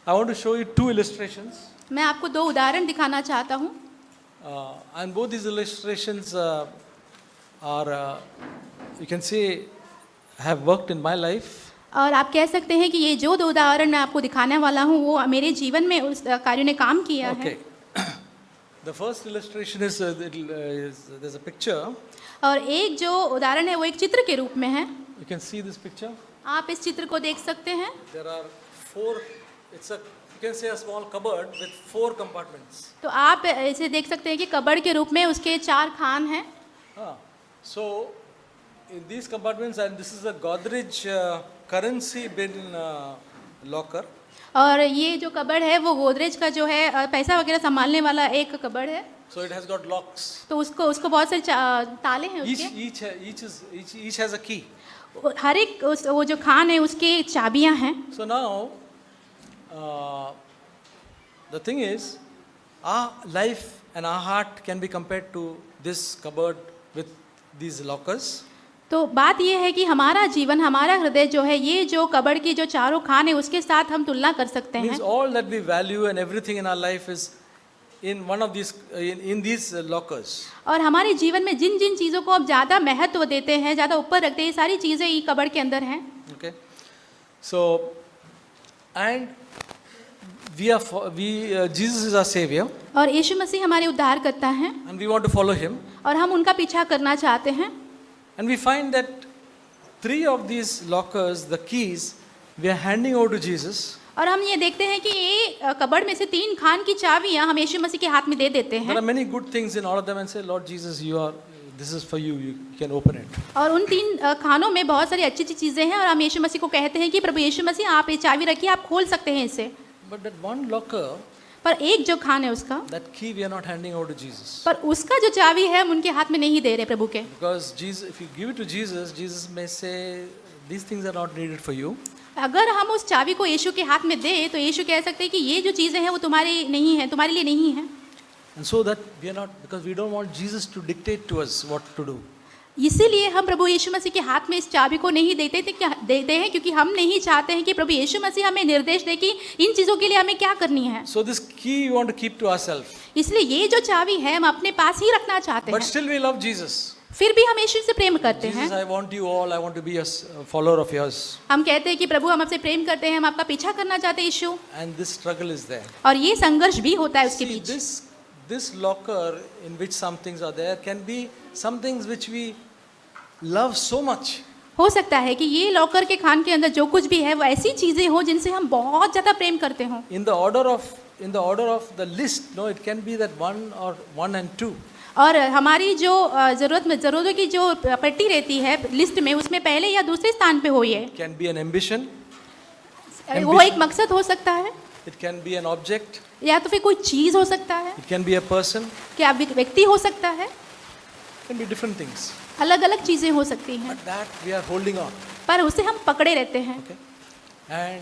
I want to show you two illustrations. मैं आपको दो उदाहरण दिखाना चाहता हूँ And both these illustrations are, you can say, have worked in my life. और आप कह सकते हैं कि ये जो दो उदाहरण मैं आपको दिखाने वाला हूँ वो मेरे जीवन में उस कार्य ने काम किया है। Okay. The first illustration is, there's a picture. और एक जो उदाहरण है वो एक चित्र के रूप में है। You can see this picture. आप इस चित्र को देख सकते हैं। There are four. It's a, you can say, a small cupboard with 4 compartments. तो आप इसे देख सकते हैं कि कबर्ड के रूप में उसके 4 खान हैं। So in these compartments, and this is a Godrej currency bin locker. और ये जो कबर्ड है वो गोदरेज का जो है पैसा वगैरह संभालने वाला एक कबर्ड है। So it has got locks. तो उसको बहुत सारे ताले हैं उसके। Each has a key. हर एक वो जो खान है उसके चाबियां हैं। So now, the thing is, our life and our heart can be compared to this cupboard with these lockers. तो बात ये है कि हमारा जीवन, हमारा हृदय जो है ये जो कबर्ड की जो चारों खान है उसके साथ हम तुलना कर सकते हैं। Means all that we value and everything in our life is in one of these, in these lockers. और हमारे जीवन में जिन जिन चीज़ों को आप ज़्यादा महत्व देते हैं, ज़्यादा ऊपर रखते हैं, ये सारी चीज़ें ये कबर्ड के अंदर हैं। Okay. So, and Jesus is our savior. और यीशु मसीह हमारे उद्धार करता है। And we want to follow him. और हम उनका पीछा करना चाहते हैं। And we find that 3 of these lockers, the keys, we are handing over to Jesus. और हम ये देखते हैं कि ये कबर्ड में से 3 खान की चाबियां हम यीशु मसीह के हाथ में दे देते There हैं। are many good things in all of them, and say, Lord Jesus, this is for you. You can open it. और उन 3 खानों में बहुत सारी अच्छी अच्छी चीजें हैं और हम यीशु मसीह को कहते हैं कि प्रभु यीशु मसीह आप ये चाबी रखिए, आप खोल सकते हैं इसे। But that one locker, पर एक जो खान है उसका, that key we are not handing over to Jesus. पर उसका जो चाबी है हम उनके हाथ में नहीं दे रहे प्रभु के। Because Jesus, if you give it to Jesus, Jesus may say, these things are not needed for you. अगर हम उस चाबी को यीशु के हाथ में दें तो यीशु कह सकते हैं कि ये जो चीजें हैं वो तुम्हारी नहीं है, तुम्हारे लिए नहीं है। And so that we are not, because we don't want Jesus to dictate to us what to do. इसीलिए हम प्रभु यीशु मसीह के हाथ में इस चाबी को नहीं देते हैं क्योंकि हम नहीं चाहते हैं कि प्रभु यीशु मसीह हमें निर्देश दे कि इन चीज़ों के लिए हमें क्या करनी है। So this key we want to keep to ourselves. इसलिए ये जो चाबी है हम अपने पास ही रखना चाहते हैं। But still we love Jesus. फिर भी हम यीशु से प्रेम करते हैं। Jesus, I want you all. I want to be a follower of yours. हम कहते हैं कि प्रभु हम आपसे प्रेम करते हैं, हम आपका पीछा करना चाहते हैं यीशु। And this struggle is there. और ये संघर्ष भी होता है उसके See, beach. this locker in which some things are there can be some things which we love so much. हो सकता है कि ये लॉकर के खान के अंदर जो कुछ भी है वो ऐसी चीजें हो जिनसे हम बहुत ज्यादा प्रेम करते हो। In the order of the list, no, it can be that 1 and 2. और हमारी जो जरूरतों की जो पट्टी रहती है लिस्ट में, उसमें पहले या दूसरे स्थान पे हो ये। Can be an ambition. वो एक मकसद हो सकता है। It can be an object. या तो फिर कोई चीज हो सकता है। It can be a person. क्या व्यक्ति हो सकता है। It can be different things. अलग अलग चीजें हो सकती हैं। But that we are holding on. पर उसे हम पकड़े रहते हैं। Okay. And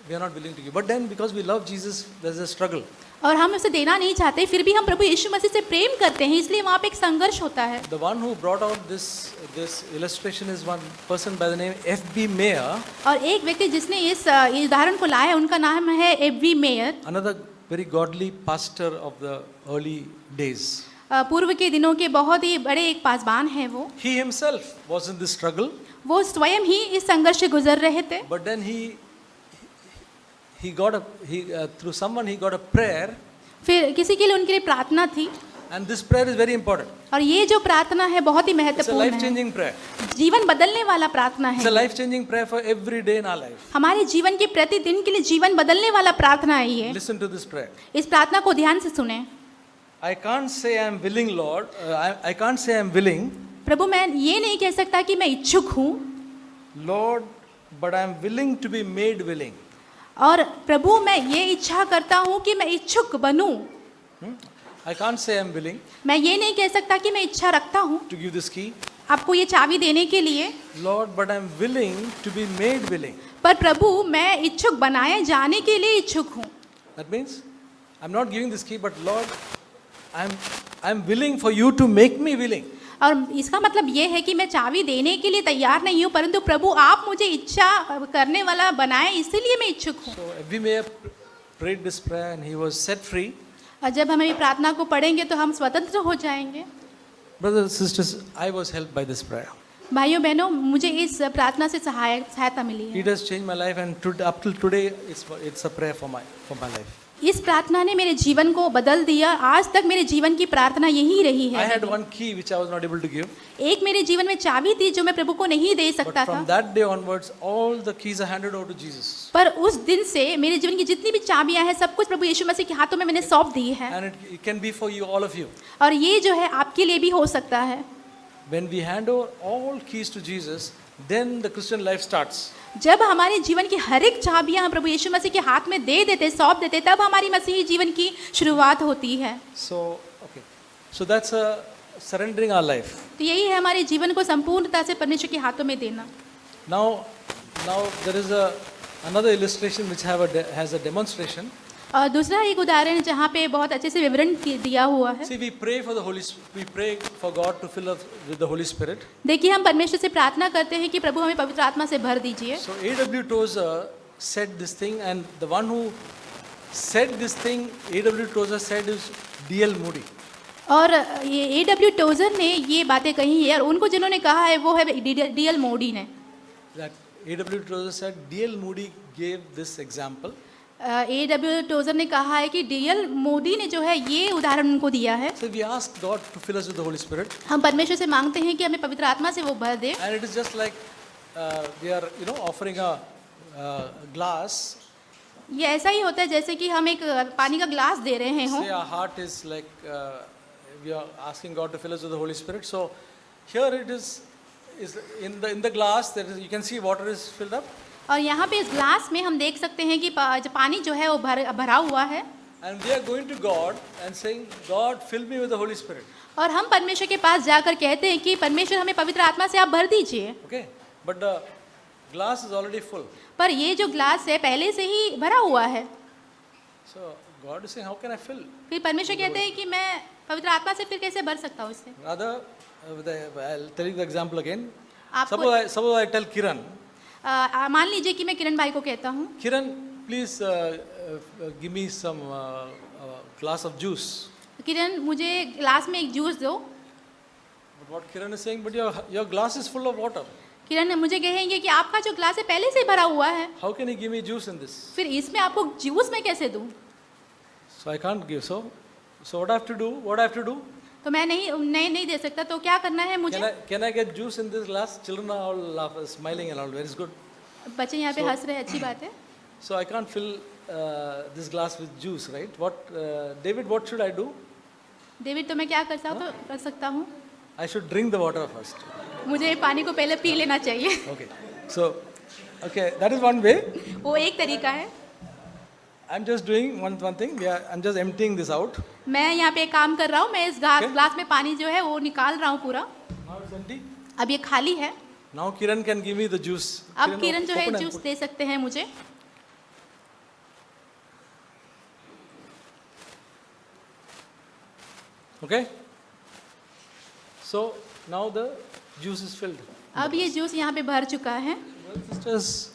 we are not willing to give. But then because we love Jesus, there is a struggle. और हम उसे देना नहीं चाहते, फिर भी हम प्रभु यीशु मसीह से प्रेम करते हैं, इसलिए वहाँ पे एक संघर्ष होता है। The one who brought out this illustration is one person by the name F.B. Mayer. और एक व्यक्ति जिसने इस उदाहरण को लाया उनका नाम है F.B. Mayor. Another very godly pastor of the early days. पूर्व के दिनों के बहुत ही बड़े एक पासवान हैं वो। He himself was in this struggle. वो स्वयं ही इस संघर्ष से गुजर रहे थे। But then through someone he got a prayer. फिर किसी के लिए उनके लिए प्रार्थना थी। And this prayer is very important. और ये जो प्रार्थना है बहुत ही It's a महत्वपूर्ण है। life-changing prayer. जीवन बदलने वाला प्रार्थना It's a है। life-changing prayer for every day in our life. हमारे जीवन के प्रतिदिन के लिए जीवन बदलने वाला प्रार्थना है ये। Listen to this prayer. इस प्रार्थना को ध्यान से सुने। I can't say I am willing, Lord. I can't say I am willing, प्रभु मैं ये नहीं कह सकता कि मैं इच्छुक हूँ, Lord, but I am willing to be made willing. और प्रभु मैं ये इच्छा करता हूँ कि मैं इच्छुक बनूं। I can't say I am willing मैं ये नहीं कह सकता कि मैं इच्छा रखता हूँ to give this key, आपको ये चाबी देने के लिए, Lord, but I am willing to be made willing. पर प्रभु मैं इच्छुक बनाए जाने के लिए इच्छुक हूँ। That means I'm not giving this key, but Lord, I'm willing for you to make me willing. और इसका मतलब ये है कि मैं चाबी देने के लिए तैयार नहीं हूँ, परंतु प्रभु आप मुझे इच्छा करने वाला बनाए, इसीलिए मैं इच्छुक हूँ। So F.B. Mayer prayed this prayer and he was set free. और जब हम ये प्रार्थना को पढ़ेंगे तो हम स्वतंत्र हो जाएंगे। Brothers and sisters, I was helped by this prayer. भाइयों बहनों, मुझे इस प्रार्थना से सहायता मिली है। It has changed my life, and up till today, it's a prayer for my life. इस प्रार्थना ने मेरे जीवन को बदल दिया। आज तक मेरे जीवन की प्रार्थना यही रही I है। had one key which I was not able to give, एक मेरे जीवन में चाबी थी जो मैं प्रभु को नहीं दे but सकता from था, that day onwards, all the keys are handed over to Jesus, पर उस दिन से मेरे जीवन की जितनी भी चाबियां हैं सब कुछ प्रभु यीशु मसीह के हाथों में मैंने सौंप दी है। and it can be for you, all of you. और ये जो है आपके लिए भी हो सकता है। When we hand over all keys to Jesus, then the Christian life starts. जब हमारे जीवन की हर एक चाबियां हम प्रभु यीशु मसीह के हाथ में दे देते, सौंप देते, तब हमारी मसीही जीवन की शुरुआत होती है। So that's surrendering our life. तो यही है हमारे जीवन को संपूर्णता से परमेश्वर के हाथों में देना। Now there is another illustration which has a demonstration. और दूसरा एक उदाहरण जहाँ पे बहुत अच्छे से विवरण दिया हुआ है। See, we pray for God to fill us with the Holy Spirit. देखिए, हम परमेश्वर से प्रार्थना करते हैं कि प्रभु हमें पवित्र आत्मा से भर दीजिए। So A.W. Tozer said this thing, and the one who said this thing, A.W. Tozer said, is D.L. Moody. और ये A.W. टोजर ने ये बातें कही है, और उनको जिन्होंने कहा है वो है D.L. मोडी ने। That A.W. Tozer said D.L. Moody gave this example. A.W. Trouser ने कहा है कि D.L. मोदी ने जो है ये उदाहरण उनको दिया है। So we ask God to fill us with the Holy Spirit. हम परमेश्वर से मांगते हैं कि हमें पवित्र आत्मा से वो भर दे। And it is just like we are, offering a glass. ये ऐसा ही होता है जैसे कि हम एक पानी का ग्लास दे रहे हों। Say our heart is like we are asking God to fill us with the Holy Spirit. So here it is in the glass that you can see water is filled up. और यहाँ पे इस glass में हम देख सकते हैं कि पानी जो है वो भरा हुआ है। And we are going to God and saying, God, fill me with the Holy Spirit. और हम परमेश्वर के पास जाकर कहते हैं कि परमेश्वर हमें पवित्र आत्मा से आप भर दीजिए। Okay, but the glass is already full. पर ये जो ग्लास है पहले से ही भरा हुआ है। So God is saying, how can I fill? फिर परमेश्वर कहते हैं कि मैं पवित्र आत्मा से फिर कैसे भर सकता हूँ इससे। Rather, I'll tell you the example again. आपको Suppose I tell Kiran, मान लीजिए कि मैं किरण भाई को कहता हूँ, Kiran, please give me some glass of juice. किरण मुझे ग्लास में एक जूस दो। But what Kiran is saying, but your glass is full of water. किरण मुझे कहेंगे कि आपका जो ग्लास है पहले से ही भरा हुआ है, How can you give me juice in this? फिर इसमें आपको जूस मैं कैसे दूँ? So I can't give. So what I have to do? What I have to do? तो मैं नहीं दे सकता, तो क्या करना है मुझे? Can I get juice in this glass? Children are all smiling and all. Very good. बच्चे यहाँ पे हंस रहे हैं, अच्छी बात है। So I can't fill this glass with juice, right? David, what should I do? David, तो मैं क्या कर सकता हूँ? I should drink the water first. मुझे पानी को पहले पी लेना चाहिए। Okay. So, that is one way. वो एक तरीका है। I'm just doing one thing. I'm just emptying this out. मैं यहाँ पे एक काम कर रहा हूँ, मैं इस ग्लास में पानी जो है वो निकाल रहा हूँ पूरा। Now it's empty. अब ये खाली है। Now Kiran can give me the juice. अब किरण जो है जूस दे सकते हैं मुझे। Okay. So now the juice is filled. अब ये जूस यहाँ पे भर चुका है। Well, sisters,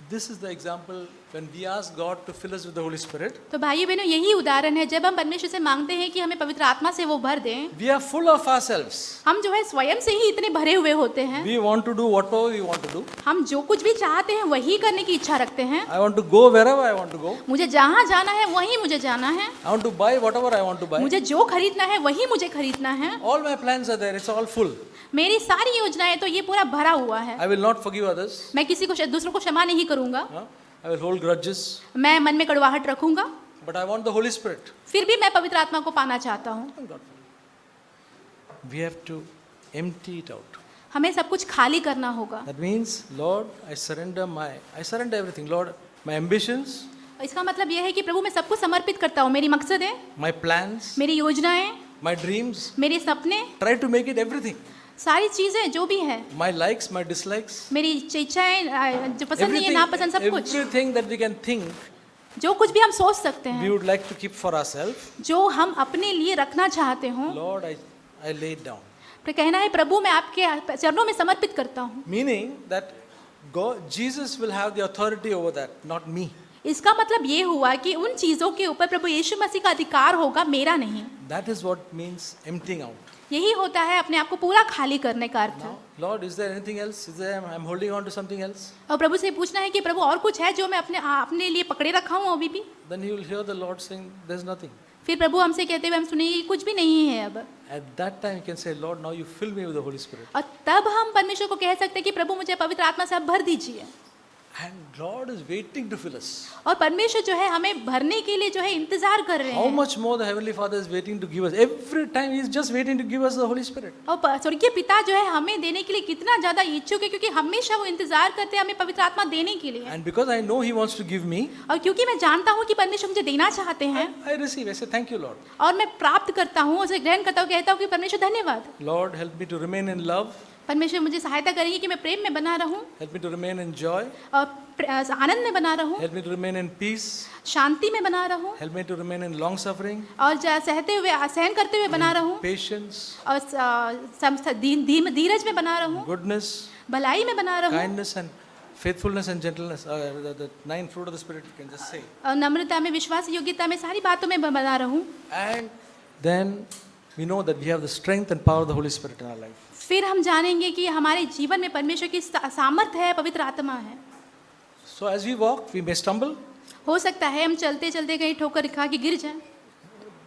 this is the example when we ask God to fill us with the Holy Spirit. तो भाइयों बहनों, यही उदाहरण है जब हम परमेश्वर से मांगते हैं कि हमें पवित्र आत्मा से वो भर दें। We are full of ourselves. हम जो है स्वयं से ही इतने भरे हुए होते हैं। We want to do whatever we want to do. हम जो कुछ भी चाहते हैं वही करने की इच्छा रखते हैं। I want to go wherever I want to go. मुझे जहाँ जाना है वहीं मुझे जाना है। I want to buy whatever I want to buy. मुझे जो खरीदना है वही मुझे खरीदना है। All my plans are there. It's all full. मेरी सारी योजनाएं तो ये पूरा भरा हुआ है। I will not forgive others. मैं किसी को दूसरों को क्षमा नहीं करूंगा। I will hold grudges. मैं मन में कड़वाहट रखूंगा। But I want the Holy Spirit. फिर भी मैं पवित्र आत्मा को पाना चाहता हूँ। We have to empty it out. हमें सब कुछ खाली करना होगा। That means, Lord, I surrender everything. Lord, my ambitions. इसका मतलब यह है कि प्रभु मैं सब कुछ समर्पित करता हूँ। मेरी मकसदें, My plans. मेरी योजनाएं, My dreams. मेरे सपने, Try to make it everything. सारी चीजें जो भी है, My likes, my dislikes. मेरी इच्छाएं, जो पसंद है, नापसंद, सब कुछ, Everything that we can think, जो कुछ भी हम सोच सकते we हैं, would like to keep for ourselves. जो हम अपने लिए रखना चाहते हो, Lord, I lay it down. तो कहना है प्रभु मैं आपके चरणों में समर्पित करता हूँ। Meaning that Jesus will have the authority over that, not me. इसका मतलब ये हुआ कि उन चीज़ों के ऊपर प्रभु यीशु मसीह का अधिकार होगा, मेरा नहीं। That is what means emptying out. यही होता है अपने आप को पूरा खाली करने का अर्थ। Now, Lord, is there anything else? Is there I'm holding on to something else? और प्रभु से पूछना है कि प्रभु और कुछ है जो मैं अपने लिए पकड़े रखा हूँ अभी भी? Then you will hear the Lord saying, there's nothing. फिर प्रभु हमसे कहते हुए हम सुनेंगे कुछ भी नहीं है अब। At that time you can say, Lord, now you fill me with the Holy Spirit. और तब हम परमेश्वर को कह सकते हैं कि प्रभु मुझे पवित्र आत्मा से अब भर दीजिए। And Lord is waiting to fill us. और परमेश्वर जो है हमें भरने के लिए जो है इंतजार कर रहे How हैं। much more the Heavenly Father is waiting to give us. Every time He is just waiting to give us the Holy Spirit. और स्वर्गीय पिता जो है हमें देने के लिए कितना ज्यादा इच्छुक है, क्योंकि हमेशा वो इंतजार करते हैं हमें पवित्र आत्मा देने के लिए। And because I know He wants to give me, और क्योंकि मैं जानता हूँ कि परमेश्वर मुझे देना चाहते हैं I receive. I say, thank you, Lord. और मैं प्राप्त करता हूँ, उसे ग्रहण करता हूँ, कहता हूँ कि परमेश्वर धन्यवाद। Lord, help me to remain in love. परमेश्वर मुझे सहायता करेंगे कि मैं प्रेम में बना रहूं Help me to remain in joy. और आनंद में बना रहूं, Help me to remain in peace. शांति में बना रहूं Help me to remain in long suffering, और सहते हुए सहन करते हुए बना रहूं patience, और धीरज में बना रहूं, goodness, भलाई में बना रहूं kindness, and faithfulness and gentleness. The 9 fruit of the Spirit, you can just say. और नम्रता में, विश्वास, योग्यता में, सारी बातों में बना रहूं। And then we know that we have the strength and power of the Holy Spirit in our life. फिर हम जानेंगे कि हमारे जीवन में परमेश्वर की सामर्थ्य है, पवित्र आत्मा है। So as we walk, we may stumble. हो सकता है हम चलते चलते कहीं ठोकर खा के गिर जाएं।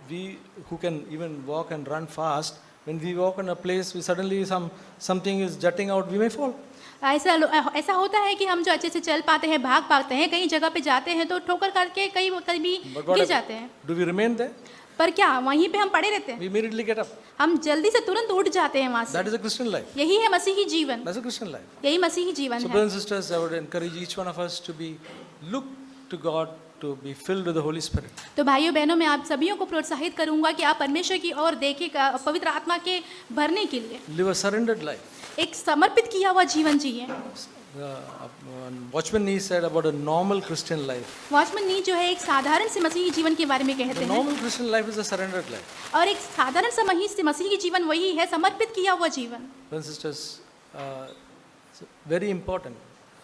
We who can even walk and run fast, when we walk in a place, we suddenly something is jutting out, we may fall. ऐसा होता है कि हम जो अच्छे से चल पाते हैं, भाग पाते हैं, कहीं जगह पे जाते हैं तो ठोकर करके कभी गिर जाते हैं। Do we remain there? पर क्या वहीं पे हम पड़े रहते हैं? We immediately get up. हम जल्दी से तुरंत उठ जाते हैं वहाँ से। That is a Christian life. यही है मसीही जीवन। That's a Christian life. यही मसीही जीवन So है। brothers and sisters, I would encourage each one of us to look to God, to be filled with the Holy Spirit. तो भाइयों बहनों, मैं आप सभी को प्रोत्साहित करूंगा कि आप परमेश्वर की ओर देखें, पवित्र आत्मा के भरने के लिए Live a surrendered life. एक समर्पित किया हुआ जीवन जिए। Watchman Nee said about a normal Christian life. Watchman Nee जो है एक साधारण से मसीही जीवन के बारे में कहते The हैं, normal Christian life is a surrendered life. और एक साधारण सा मसीही जीवन वही है, समर्पित किया हुआ जीवन। Brothers and sisters, it's very important.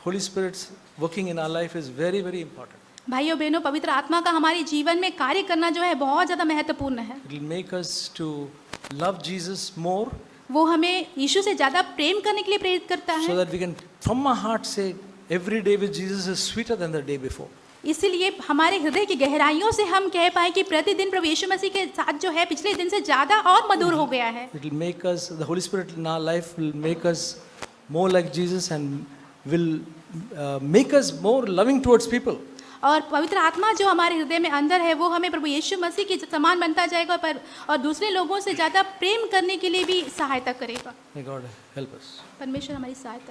Holy Spirit's working in our life is very, very important. भाइयों बहनों, पवित्र आत्मा का हमारे जीवन में कार्य करना जो है बहुत ज़्यादा महत्वपूर्ण है। It will make us to love Jesus more, वो हमें यीशु से ज़्यादा प्रेम करने के लिए प्रेरित करता so है। that we can from our heart say every day with Jesus is sweeter than the day before. इसलिए हमारे हृदय की गहराइयों से हम कह पाए कि प्रतिदिन प्रभु यीशु मसीह के साथ जो है पिछले दिन से ज़्यादा और मधुर हो गया है। It will make us, the Holy Spirit in our life will make us more like Jesus and will make us more loving towards people. और पवित्र आत्मा जो हमारे हृदय में अंदर है वो हमें प्रभु यीशु मसीह के समान बनता जाएगा और दूसरे लोगों से ज़्यादा प्रेम करने के लिए भी सहायता करेगा। May God help us. परमेश्वर हमारी सहायता